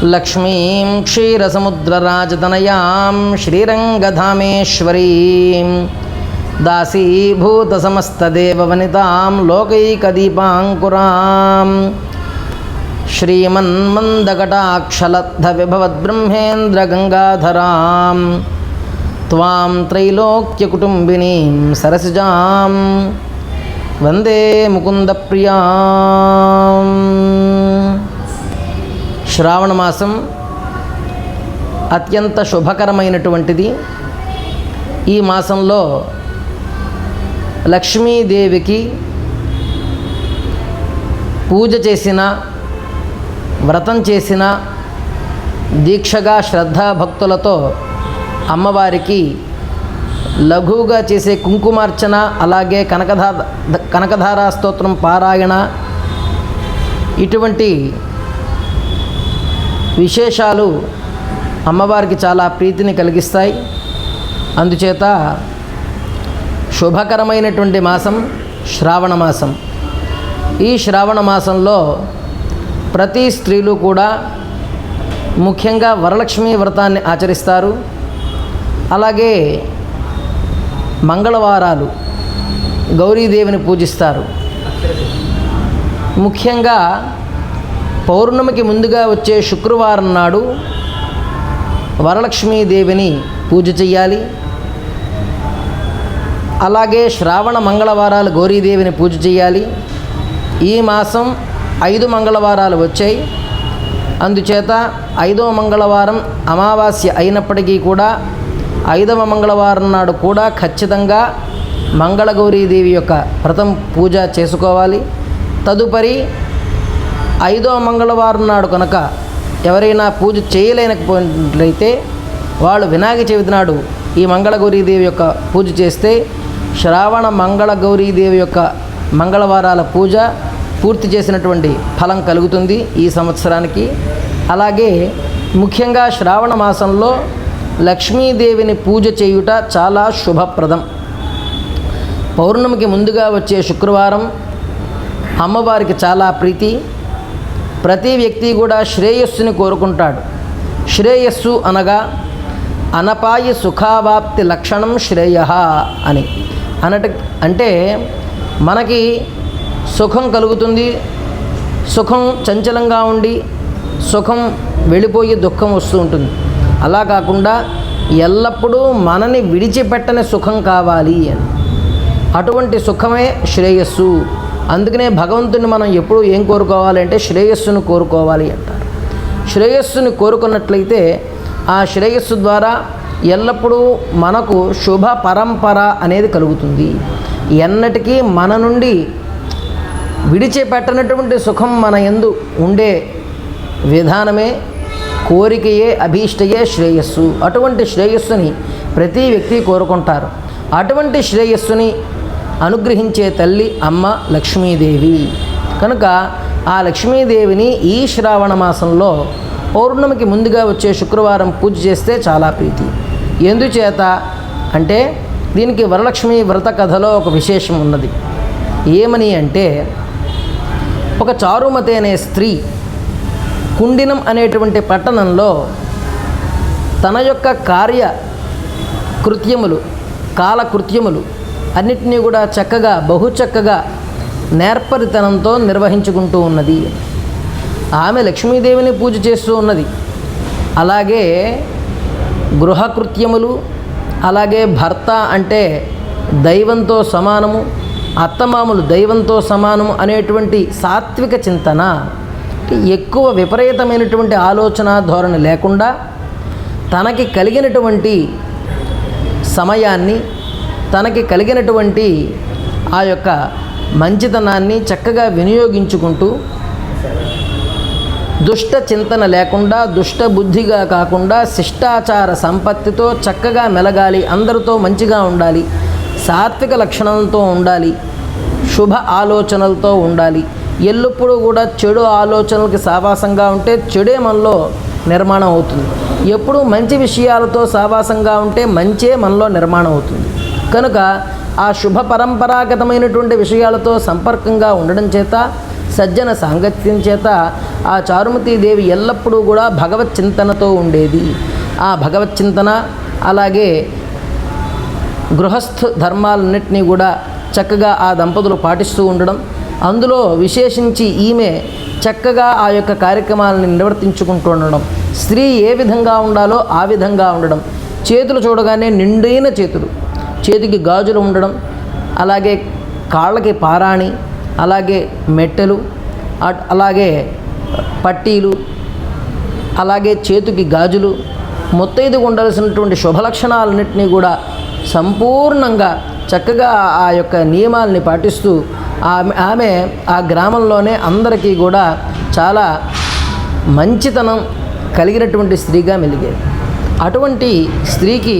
లక్ష్మీం క్షీరసముద్రరాజతనయాం శ్రీరంగధామేశ్వరీం దాసీభూతసమస్తదేవవనితాం లోకైకదీపాంకురాం శ్రీమన్మందకటాక్షలబ్ధవిభవద్బ్రహ్మేంద్రగంగాధరాం త్వాం త్రైలోక్యకుటుంబినీం సరసిజాం వందే ముకుందప్రియాం. శ్రావణ మాసం అత్యంత శుభకరమైనటువంటిది. ఈ మాసంలో లక్ష్మీదేవికి పూజ చేసిన, వ్రతం చేసిన, దీక్షగా శ్రద్ధాభక్తులతో అమ్మవారికి లఘువుగా చేసే కుంకుమార్చన, అలాగే కనకధారా స్తోత్రం పారాయణ, ఇటువంటి విశేషాలు అమ్మవారికి చాలా ప్రీతిని కలిగిస్తాయి. అందుచేత శుభకరమైనటువంటి మాసం శ్రావణ మాసం. ఈ శ్రావణ మాసంలో ప్రతి స్త్రీలు కూడా ముఖ్యంగా వరలక్ష్మీ వ్రతాన్ని ఆచరిస్తారు. అలాగే మంగళవారాలు గౌరీదేవిని పూజిస్తారు. ముఖ్యంగా పౌర్ణమికి ముందుగా వచ్చే శుక్రవారం నాడు వరలక్ష్మీదేవిని పూజ చెయ్యాలి. అలాగే శ్రావణ మంగళవారాలు గౌరీదేవిని పూజ చేయాలి. ఈ మాసం 5 మంగళవారాలు వచ్చాయి. అందుచేత 5వ మంగళవారం అమావాస్య అయినప్పటికీ కూడా 5వ మంగళవారం నాడు కూడా ఖచ్చితంగా మంగళగౌరీదేవి యొక్క వ్రతం పూజ చేసుకోవాలి. తదుపరి 5వ మంగళవారం నాడు కనుక ఎవరైనా పూజ చేయలేకపోయినట్లయితే వాళ్ళు వినాయక చవితి నాడు ఈ మంగళగౌరీదేవి యొక్క పూజ చేస్తే శ్రావణ మంగళగౌరీదేవి యొక్క మంగళవారాల పూజ పూర్తి చేసినటువంటి ఫలం కలుగుతుంది ఈ సంవత్సరానికి. అలాగే ముఖ్యంగా శ్రావణ మాసంలో లక్ష్మీదేవిని పూజ చేయుట చాలా శుభప్రదం. పౌర్ణమికి ముందుగా వచ్చే శుక్రవారం అమ్మవారికి చాలా ప్రీతి. ప్రతి వ్యక్తి కూడా శ్రేయస్సుని కోరుకుంటాడు. శ్రేయస్సు అనగా అనపాయ సుఖావాప్తి లక్షణం శ్రేయ అని అంటే మనకి సుఖం కలుగుతుంది. సుఖం చంచలంగా ఉండి సుఖం వెళ్ళిపోయి దుఃఖం వస్తూ ఉంటుంది. అలా కాకుండా ఎల్లప్పుడూ మనని విడిచిపెట్టని సుఖం కావాలి అని, అటువంటి సుఖమే శ్రేయస్సు. అందుకనే భగవంతుని మనం ఎప్పుడు ఏం కోరుకోవాలి అంటే శ్రేయస్సును కోరుకోవాలి అంటారు. శ్రేయస్సుని కోరుకున్నట్లయితే ఆ శ్రేయస్సు ద్వారా ఎల్లప్పుడూ మనకు శుభ పరంపర అనేది కలుగుతుంది. ఎన్నటికీ మన నుండి విడిచిపెట్టనటువంటి సుఖం మన యందు ఉండే విధానమే, కోరికయే, అభీష్టయే శ్రేయస్సు. అటువంటి శ్రేయస్సుని ప్రతి వ్యక్తి కోరుకుంటారు. అటువంటి శ్రేయస్సుని అనుగ్రహించే తల్లి అమ్మ లక్ష్మీదేవి. కనుక ఆ లక్ష్మీదేవిని ఈ శ్రావణ మాసంలో పౌర్ణమికి ముందుగా వచ్చే శుక్రవారం పూజ చేస్తే చాలా ప్రీతి. ఎందుచేత అంటే దీనికి వరలక్ష్మి వ్రత కథలో ఒక విశేషం ఉన్నది. ఏమని అంటే ఒక చారుమతి అనే స్త్రీ కుండినం అనేటువంటి పట్టణంలో తన యొక్క కాలకృత్యములు అన్నిటినీ కూడా చక్కగా బహుచక్కగా నేర్పరితనంతో నిర్వహించుకుంటూ ఉన్నది. ఆమె లక్ష్మీదేవిని పూజ చేస్తూ ఉన్నది. అలాగే గృహకృత్యములు, అలాగే భర్త అంటే దైవంతో సమానము, అత్తమామలు దైవంతో సమానము అనేటువంటి సాత్విక చింతన, ఎక్కువ విపరీతమైనటువంటి ఆలోచన ధోరణి లేకుండా తనకి కలిగినటువంటి సమయాన్ని, తనకి కలిగినటువంటి ఆ యొక్క మంచితనాన్ని చక్కగా వినియోగించుకుంటూ దుష్ట చింతన లేకుండా, దుష్ట బుద్ధిగా కాకుండా శిష్టాచార సంపత్తితో చక్కగా మెలగాలి, అందరితో మంచిగా ఉండాలి, సాత్విక లక్షణంతో ఉండాలి, శుభ ఆలోచనలతో ఉండాలి. ఎల్లప్పుడూ కూడా చెడు ఆలోచనలకి సావాసంగా ఉంటే చెడే మనలో నిర్మాణం అవుతుంది. ఎప్పుడూ మంచి విషయాలతో సావాసంగా ఉంటే మంచే మనలో నిర్మాణం అవుతుంది. కనుక ఆ శుభ పరంపరాగతమైనటువంటి విషయాలతో సంపర్కంగా ఉండడం చేత సజ్జన సాంగత్యం చేత ఆ చారుమతీదేవి ఎల్లప్పుడూ కూడా భగవత్ చింతనతో ఉండేది. ఆ భగవత్ చింతన అలాగే గృహస్థ ధర్మాలన్నింటినీ కూడా చక్కగా ఆ దంపతులు పాటిస్తూ ఉండడం, అందులో విశేషించి ఈమె చక్కగా ఆ యొక్క కార్యక్రమాలను నిర్వర్తించుకుంటూ ఉండడం, స్త్రీ ఏ విధంగా ఉండాలో ఆ విధంగా ఉండడం, చేతులు చూడగానే నిండైన చేతులు, చేతికి గాజులు ఉండడం, అలాగే కాళ్ళకి పారాణి, అలాగే మెట్టెలు, అలాగే పట్టీలు, అలాగే చేతికి గాజులు, ముత్తైదుగా ఉండాల్సినటువంటి శుభలక్షణాలన్నింటినీ కూడా సంపూర్ణంగా చక్కగా ఆ యొక్క నియమాల్ని పాటిస్తూ ఆమె ఆ గ్రామంలోనే అందరికీ కూడా చాలా మంచితనం కలిగినటువంటి స్త్రీగా మెలిగేది. అటువంటి స్త్రీకి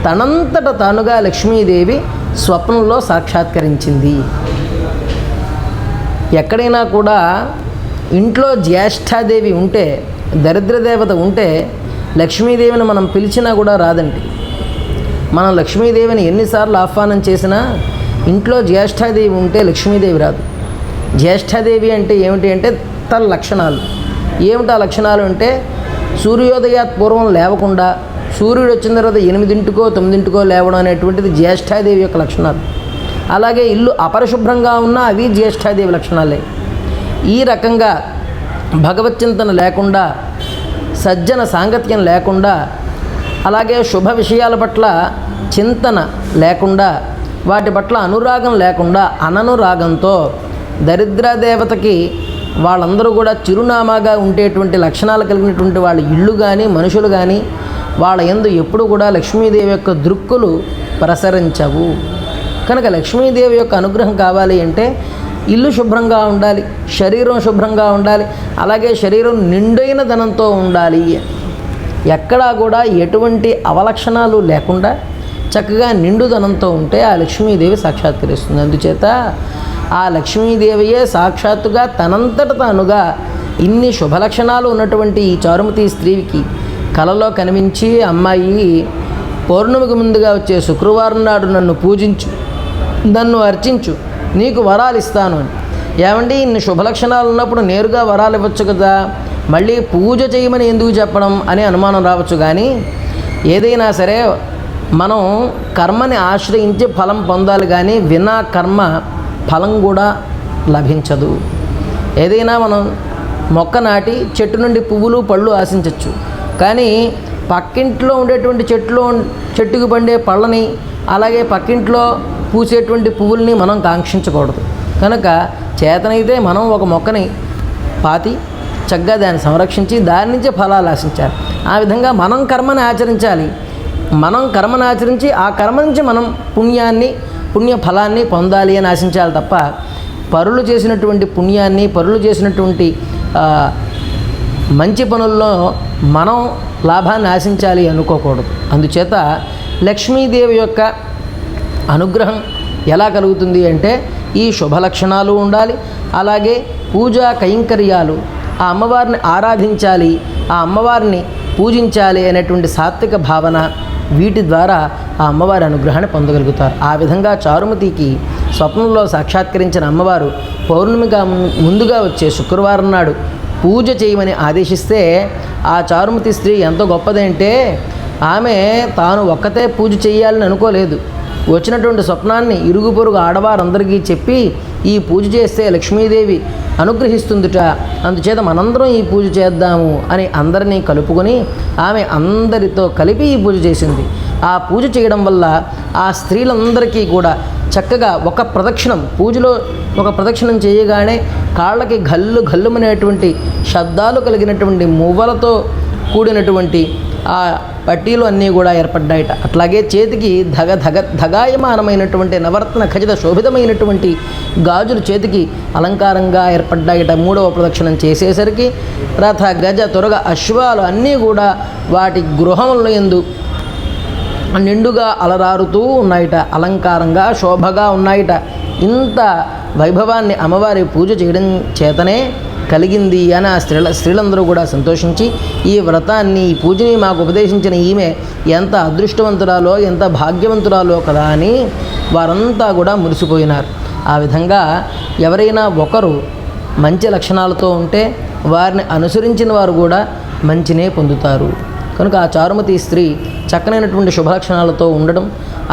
తనంతట తానుగా లక్ష్మీదేవి స్వప్నంలో సాక్షాత్కరించింది. ఎక్కడైనా కూడా ఇంట్లో జ్యేష్ఠాదేవి ఉంటే, దరిద్రదేవత ఉంటే లక్ష్మీదేవిని మనం పిలిచినా కూడా రాదండి. మనం లక్ష్మీదేవిని ఎన్నిసార్లు ఆహ్వానం చేసినా ఇంట్లో జ్యేష్ఠాదేవి ఉంటే లక్ష్మీదేవి రాదు. జ్యేష్ఠాదేవి అంటే ఏమిటి అంటే తన లక్షణాలు ఏమిటి? ఆ లక్షణాలు అంటే సూర్యోదయాత్ పూర్వం లేవకుండా సూర్యుడు వచ్చిన తర్వాత 8కో 9కో లేవడం అనేటువంటిది జ్యేష్ఠాదేవి యొక్క లక్షణాలు. అలాగే ఇల్లు అపరిశుభ్రంగా ఉన్నా అవి జ్యేష్ఠాదేవి లక్షణాలే. ఈ రకంగా భగవచ్చింతన లేకుండా, సజ్జన సాంగత్యం లేకుండా, అలాగే శుభ విషయాల పట్ల చింతన లేకుండా, వాటి పట్ల అనురాగం లేకుండా అననురాగంతో దరిద్రదేవతకి వాళ్ళందరూ కూడా చిరునామాగా ఉండేటువంటి లక్షణాలు కలిగినటువంటి వాళ్ళ ఇళ్ళు కానీ మనుషులు కానీ వాళ్ళ యందు ఎప్పుడు కూడా లక్ష్మీదేవి యొక్క దృక్కులు ప్రసరించవు. కనుక లక్ష్మీదేవి యొక్క అనుగ్రహం కావాలి అంటే ఇల్లు శుభ్రంగా ఉండాలి, శరీరం శుభ్రంగా ఉండాలి, అలాగే శరీరం నిండైన ధనంతో ఉండాలి. ఎక్కడా కూడా ఎటువంటి అవలక్షణాలు లేకుండా చక్కగా నిండుదనంతో ఉంటే ఆ లక్ష్మీదేవి సాక్షాత్కరిస్తుంది. అందుచేత ఆ లక్ష్మీదేవియే సాక్షాత్తుగా తనంతట తానుగా ఇన్ని శుభలక్షణాలు ఉన్నటువంటి ఈ చారుమతి స్త్రీకి కలలో కనిపించి, అమ్మాయి పౌర్ణమికి ముందుగా వచ్చే శుక్రవారం నాడు నన్ను పూజించు, నన్ను అర్చించు, నీకు వరాలు ఇస్తాను అని. ఏమండి, ఇన్ని శుభలక్షణాలు ఉన్నప్పుడు నేరుగా వరాలు ఇవ్వచ్చు కదా, మళ్ళీ పూజ చేయమని ఎందుకు చెప్పడం అనే అనుమానం రావచ్చు. కానీ ఏదైనా సరే మనం కర్మని ఆశ్రయించి ఫలం పొందాలి, కానీ వినా కర్మ ఫలం కూడా లభించదు. ఏదైనా మనం మొక్క నాటి చెట్టు నుండి పువ్వులు పళ్ళు ఆశించవచ్చు, కానీ పక్కింట్లో ఉండేటువంటి చెట్టుకు పండే పళ్ళని, అలాగే పక్కింట్లో పూసేటువంటి పువ్వుల్ని మనం కాంక్షించకూడదు. కనుక చేతనైతే మనం ఒక మొక్కని పాతి చక్కగా దాన్ని సంరక్షించి దాని నుంచే ఫలాలు ఆశించాలి. ఆ విధంగా మనం కర్మని ఆచరించాలి. మనం కర్మను ఆచరించి ఆ కర్మ నుంచి మనం పుణ్య ఫలాన్ని పొందాలి అని ఆశించాలి తప్ప పరులు చేసినటువంటి పుణ్యాన్ని, పరులు చేసినటువంటి మంచి పనుల్లో మనం లాభాన్ని ఆశించాలి అనుకోకూడదు. అందుచేత లక్ష్మీదేవి యొక్క అనుగ్రహం ఎలా కలుగుతుంది అంటే ఈ శుభలక్షణాలు ఉండాలి, అలాగే పూజా కైంకర్యాలు, ఆ అమ్మవారిని ఆరాధించాలి, ఆ అమ్మవారిని పూజించాలి అనేటువంటి సాత్విక భావన, వీటి ద్వారా ఆ అమ్మవారి అనుగ్రహాన్ని పొందగలుగుతారు. ఆ విధంగా చారుమతికి స్వప్నంలో సాక్షాత్కరించిన అమ్మవారు పౌర్ణమిగా ముందుగా వచ్చే శుక్రవారం నాడు పూజ చేయమని ఆదేశిస్తే ఆ చారుమతి స్త్రీ ఎంత గొప్పదంటే ఆమె తాను ఒక్కతే పూజ చేయాలని అనుకోలేదు. వచ్చినటువంటి స్వప్నాన్ని ఇరుగు పొరుగు ఆడవారందరికీ చెప్పి ఈ పూజ చేస్తే లక్ష్మీదేవి అనుగ్రహిస్తుందిట, అందుచేత మనందరం ఈ పూజ చేద్దాము అని అందరినీ కలుపుకొని ఆమె అందరితో కలిపి ఈ పూజ చేసింది. ఆ పూజ చేయడం వల్ల ఆ స్త్రీలందరికీ కూడా చక్కగా ఒక ప్రదక్షిణం, పూజలో ఒక ప్రదక్షిణం చేయగానే కాళ్ళకి గల్లుమనేటువంటి శబ్దాలు కలిగినటువంటి మువ్వలతో కూడినటువంటి ఆ పట్టీలు అన్నీ కూడా ఏర్పడ్డాయట. అట్లాగే చేతికి ధగాయమానమైనటువంటి నవరత్న ఖచ్చిత శోభితమైనటువంటి గాజులు చేతికి అలంకారంగా ఏర్పడ్డాయట. మూడవ ప్రదక్షిణం చేసేసరికి రథ గజ తురగ అశ్వాలు అన్నీ కూడా వాటి గృహముల యందు నిండుగా అలరారుతూ ఉన్నాయిట, అలంకారంగా శోభగా ఉన్నాయిట. ఇంత వైభవాన్ని అమ్మవారి పూజ చేయడం చేతనే కలిగింది అని ఆ స్త్రీలందరూ కూడా సంతోషించి ఈ వ్రతాన్ని, ఈ పూజని మాకు ఉపదేశించిన ఈమె ఎంత అదృష్టవంతురాలో, ఎంత భాగ్యవంతురాలో కదా అని వారంతా కూడా మురిసిపోయినారు. ఆ విధంగా ఎవరైనా ఒకరు మంచి లక్షణాలతో ఉంటే వారిని అనుసరించిన వారు కూడా మంచినే పొందుతారు. కనుక ఆ చారుమతి స్త్రీ చక్కనైనటువంటి శుభలక్షణాలతో ఉండడం,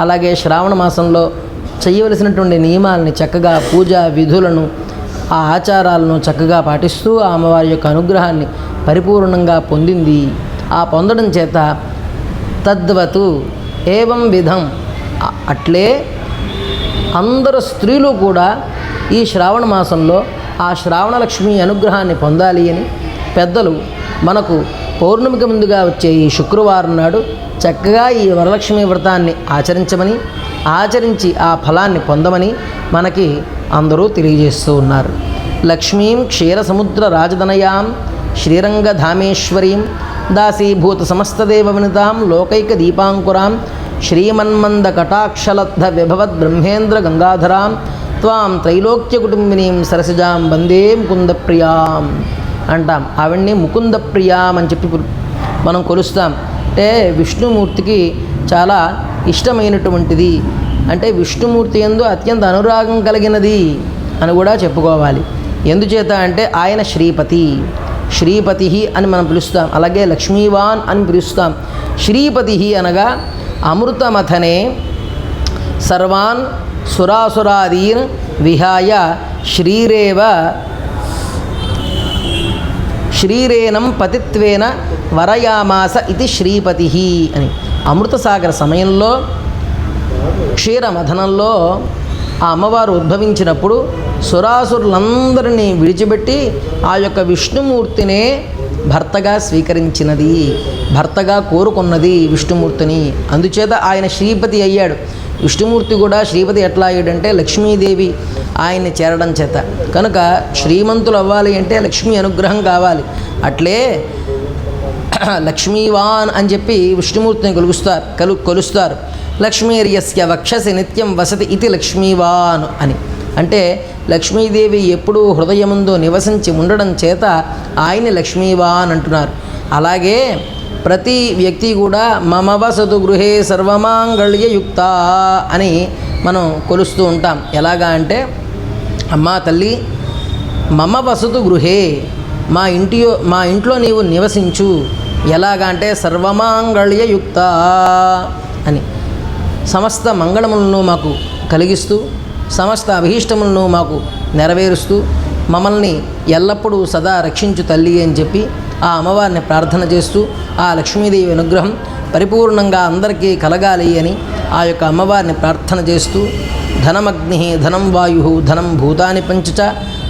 అలాగే శ్రావణ మాసంలో చేయవలసినటువంటి నియమాలని చక్కగా పూజా విధులను ఆ ఆచారాలను చక్కగా పాటిస్తూ ఆ అమ్మవారి యొక్క అనుగ్రహాన్ని పరిపూర్ణంగా పొందింది. ఆ పొందడం చేత తద్వతు ఏవం విధం అట్లే అందరు స్త్రీలు కూడా ఈ శ్రావణ మాసంలో ఆ శ్రావణ లక్ష్మి అనుగ్రహాన్ని పొందాలి అని పెద్దలు మనకు పౌర్ణమికి ముందుగా వచ్చే ఈ శుక్రవారం నాడు చక్కగా ఈ వరలక్ష్మి వ్రతాన్ని ఆచరించమని, ఆచరించి ఆ ఫలాన్ని పొందమని మనకి అందరూ తెలియజేస్తూ ఉన్నారు. లక్ష్మీం క్షీరసముద్ర రాజదనయాం శ్రీరంగధామేశ్వరీం దాసీభూత సమస్తదేవ వినితాం లోకైక దీపాంకురాం శ్రీమన్మంద కటాక్షలబ్ధ విభవద్ బ్రహ్మేంద్ర గంగాధరాం త్వాం త్రైలోక్య కుటుంబినీం సరసిజాం వందే ముకుంద ప్రియాం అంటాం. ఆవిడ్ని ముకుంద ప్రియాం అని చెప్పి మనం కొలుస్తాం. అంటే విష్ణుమూర్తికి చాలా ఇష్టమైనటువంటిది, అంటే విష్ణుమూర్తి యందు అత్యంత అనురాగం కలిగినది అని కూడా చెప్పుకోవాలి. ఎందుచేత అంటే ఆయన శ్రీపతి, శ్రీపతి అని మనం పిలుస్తాం. అలాగే లక్ష్మీవాన్ అని పిలుస్తాం. శ్రీపతి అనగా అమృతమథనే సర్వాన్ సురాసురాదీన్ విహాయ శ్రీరేనం పతిత్వేన వరయామాస ఇది శ్రీపతి అని. అమృతసాగర సమయంలో క్షీరమథనంలో ఆ అమ్మవారు ఉద్భవించినప్పుడు సురాసురులందరినీ విడిచిపెట్టి ఆ యొక్క విష్ణుమూర్తినే భర్తగా స్వీకరించినది, భర్తగా కోరుకున్నది విష్ణుమూర్తిని. అందుచేత ఆయన శ్రీపతి అయ్యాడు. విష్ణుమూర్తి కూడా శ్రీపతి ఎట్లా అయ్యాడంటే లక్ష్మీదేవి ఆయన్ని చేరడం చేత. కనుక శ్రీమంతులు అవ్వాలి అంటే లక్ష్మీ అనుగ్రహం కావాలి. అట్లే లక్ష్మీవాన్ అని చెప్పి విష్ణుమూర్తిని కొలుస్తారు. లక్ష్మీర్యస్య వక్షసి నిత్యం వసతి ఇది లక్ష్మీవాన్ అని. అంటే లక్ష్మీదేవి ఎప్పుడూ హృదయముందు నివసించి ఉండడం చేత ఆయన్ని లక్ష్మీవాన్ అంటున్నారు. అలాగే ప్రతి వ్యక్తి కూడా మమ వసతు గృహే సర్వమాంగళ్యయుక్త అని మనం కొలుస్తూ ఉంటాం. ఎలాగా అంటే అమ్మా తల్లి మమ వసతు గృహే, మా ఇంట్లో నీవు నివసించు. ఎలాగా అంటే సర్వమాంగళ్యయుక్త అని సమస్త మంగళములను మాకు కలిగిస్తూ సమస్త అభీష్టములను మాకు నెరవేరుస్తూ మమ్మల్ని ఎల్లప్పుడూ సదా రక్షించు తల్లి అని చెప్పి ఆ అమ్మవారిని ప్రార్థన చేస్తూ ఆ లక్ష్మీదేవి అనుగ్రహం పరిపూర్ణంగా అందరికీ కలగాలి అని ఆ యొక్క అమ్మవారిని ప్రార్థన చేస్తూ ధనమగ్ని ధనం వాయు ధనం భూతాని పంచచ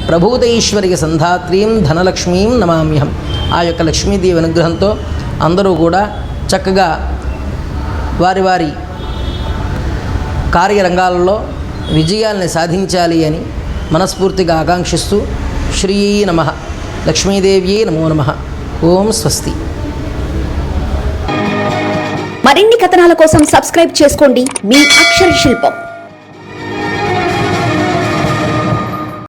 ప్రభూతైశ్వర్య సంధాత్రీం ధనలక్ష్మీం నమామ్యహం. ఆ యొక్క లక్ష్మీదేవి అనుగ్రహంతో అందరూ కూడా చక్కగా వారి వారి కార్యరంగాలలో విజయాల్ని సాధించాలి అని మనస్ఫూర్తిగా ఆకాంక్షిస్తూ శ్రీ నమః లక్ష్మీదేవ్యే నమో నమః. ఓం స్వస్తి. మరిన్ని కథనాల కోసం సబ్స్క్రైబ్ చేసుకోండి మీ అక్షర శిల్పం.